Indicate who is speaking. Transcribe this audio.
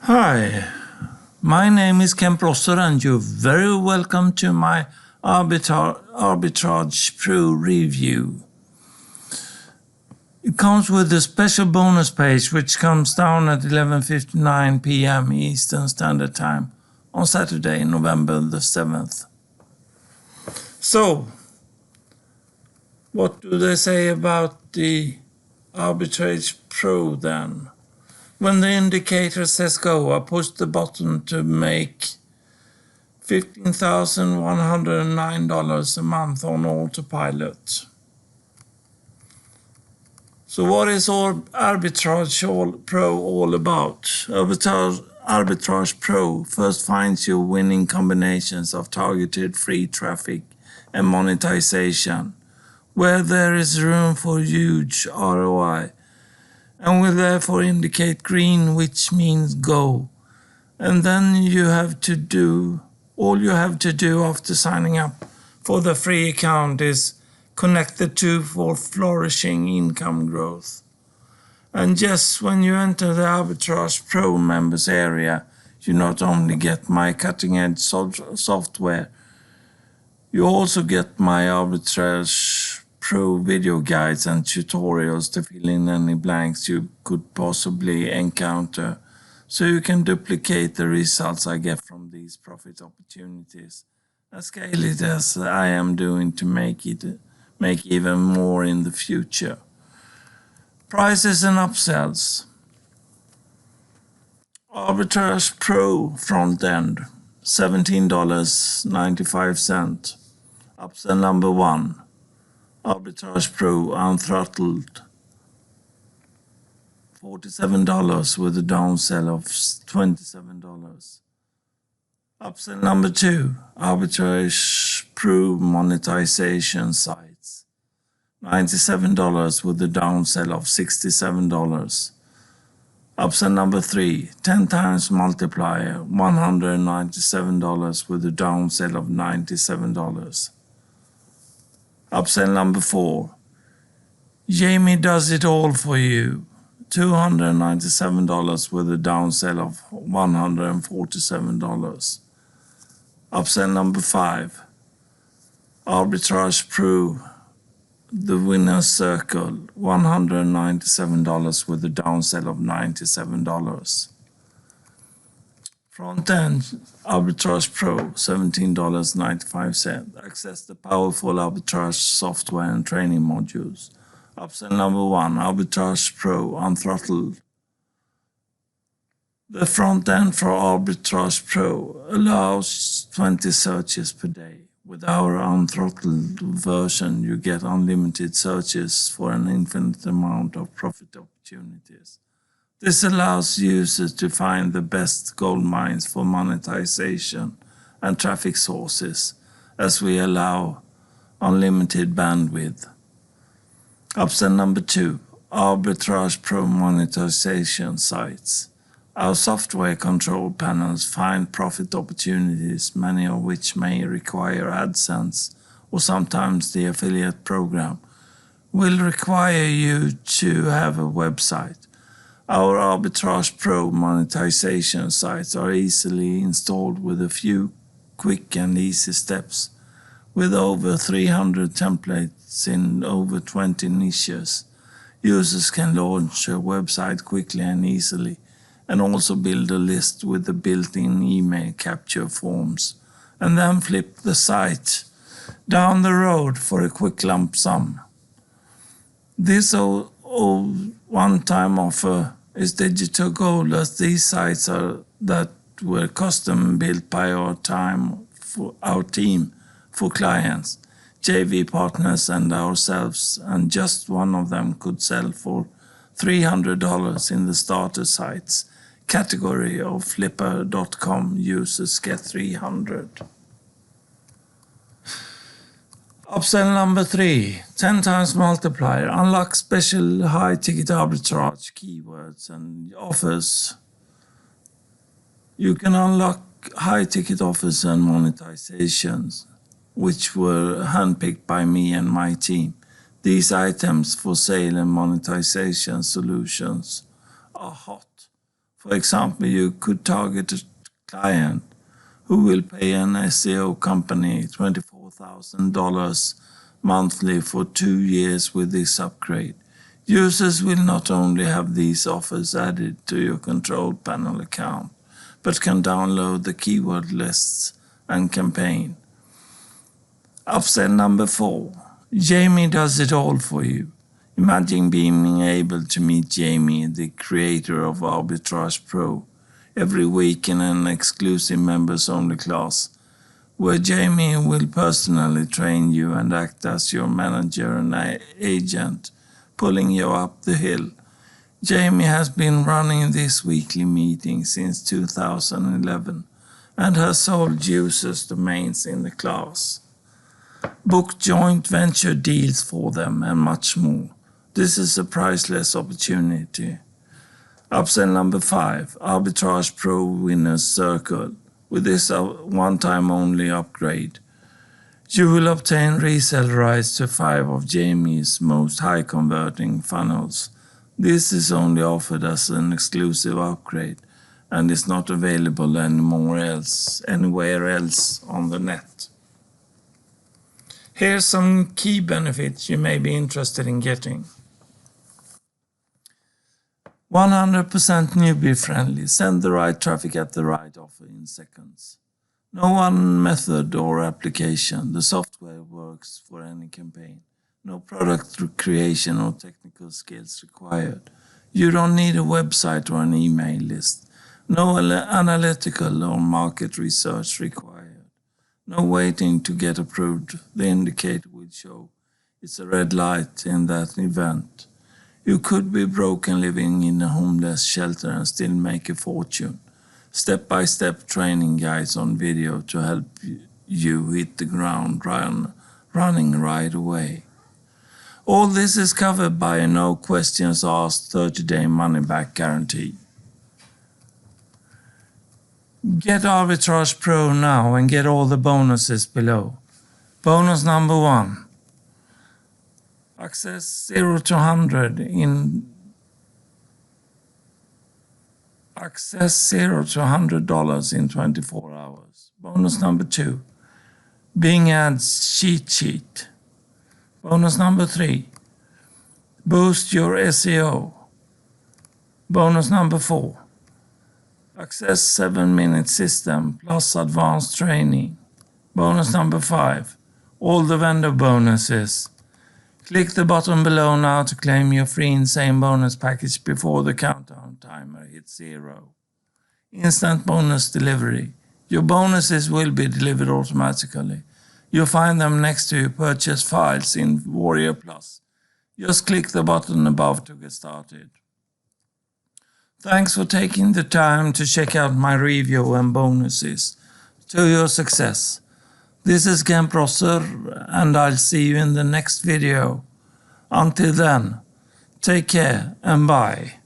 Speaker 1: Hi, my name is Ken Prosser and you're very welcome to my Arbitrage Pro review. It comes with a special bonus page which comes down at 11:59 p.m. Eastern Standard Time on Saturday, November the 7th. So, what do they say about the Arbitrage Pro then? When the indicator says go, I push the button to make $15,109 a month on autopilot. So what is Arbitrage Pro all about? Arbitrage Pro first finds your winning combinations of targeted free traffic and monetization, where there is room for huge ROI, and will therefore indicate green, which means go. And then all you have to do after signing up for the free account is connect the two for flourishing income growth. And just when you enter the Arbitrage Pro members area, you not only get my cutting-edge software, you also get my Arbitrage Pro video guides and tutorials to fill in any blanks you could possibly encounter, so you can duplicate the results I get from these profit opportunities and scale it as I am doing to make even more in the future. Prices and upsells. Arbitrage Pro front end, $17.95. Upsell number 1. Arbitrage Pro Unthrottled, $47 with a downsell of $27. Upsell number 2, Arbitrage Pro Monetization Sites, $97 with a downsell of $67. Upsell number 3, 10 times multiplier, $197 with a downsell of $97. Upsell number 4, Jamie does it all for you, $297 with a downsell of $147. Upsell number 5, Arbitrage Pro, the winner's circle, $197 with a downsell of $97. Front end, Arbitrage Pro, $17.95. Access the powerful arbitrage software and training modules. Upsell number 1, Arbitrage Pro Unthrottled. The front end for Arbitrage Pro allows 20 searches per day. With our unthrottled version, you get unlimited searches for an infinite amount of profit opportunities. This allows users to find the best gold mines for monetization and traffic sources, as we allow unlimited bandwidth. Upsell number 2, Arbitrage Pro Monetization Sites. Our software control panels find profit opportunities, many of which may require AdSense, or sometimes the affiliate program will require you to have a website. Our Arbitrage Pro monetization sites are easily installed with a few quick and easy steps. With over 300 templates in over 20 niches, users can launch a website quickly and easily, and also build a list with the built-in email capture forms, and then flip the site down the road for a quick lump sum. This one-time offer is digital gold, as these sites that were custom built by our team for clients, JV partners and ourselves, and just one of them could sell for $300 in the starter sites category of flipper.com. Users get $300. Upsell number 3, 10 times multiplier. Unlock special high-ticket arbitrage keywords and offers. You can unlock high-ticket offers and monetizations, which were handpicked by me and my team. These items for sale and monetization solutions are hot For example, you could target a client who will pay an SEO company $24,000 monthly for 2 years with this upgrade. Users will not only have these offers added to your control panel account, but can download the keyword lists and campaign. Upsell number 4. Jamie does it all for you. Imagine being able to meet Jamie, the creator of Arbitrage Pro, every week in an exclusive members-only class, where Jamie will personally train you and act as your manager and agent, pulling you up the hill. Jamie has been running this weekly meeting since 2011 and has sold users domains in the class, booked joint venture deals for them, and much more. This is a priceless opportunity. Upsell number 5, Arbitrage Pro Winners Circle. With this one-time only upgrade, you will obtain resale rights to 5 of Jamie's most high-converting funnels. This is only offered as an exclusive upgrade and is not available anywhere else on the net. Here's some key benefits you may be interested in getting. 100% newbie friendly. Send the right traffic at the right offer in seconds. No one method or application. The software works for any campaign. No product creation or technical skills required. You don't need a website or an email list. No analytical or market research required. No waiting to get approved. The indicator will show it's a red light in that event. You could be broke and living in a homeless shelter and still make a fortune. Step-by-step training guides on video to help you hit the ground running right away. All this is covered by a no questions asked 30-day money-back guarantee. Get Arbitrage Pro now and get all the bonuses below. Bonus number 1. Access 0 to $100 in $24 hours. Bonus number 2. Bing Ads cheat sheet. Bonus number 3. Boost your SEO. Bonus number 4. Access 7-minute system plus advanced training. Bonus number 5. All the vendor bonuses. Click the button below now to claim your free insane bonus package before the countdown timer hits 0. Instant bonus delivery. Your bonuses will be delivered automatically. You'll find them next to your purchase files in Warrior Plus. Just click the button above to get started. Thanks for taking the time to check out my review and bonuses. To your success. This is Kemp Rosser, and I'll see you in the next video. Until then, take care and bye.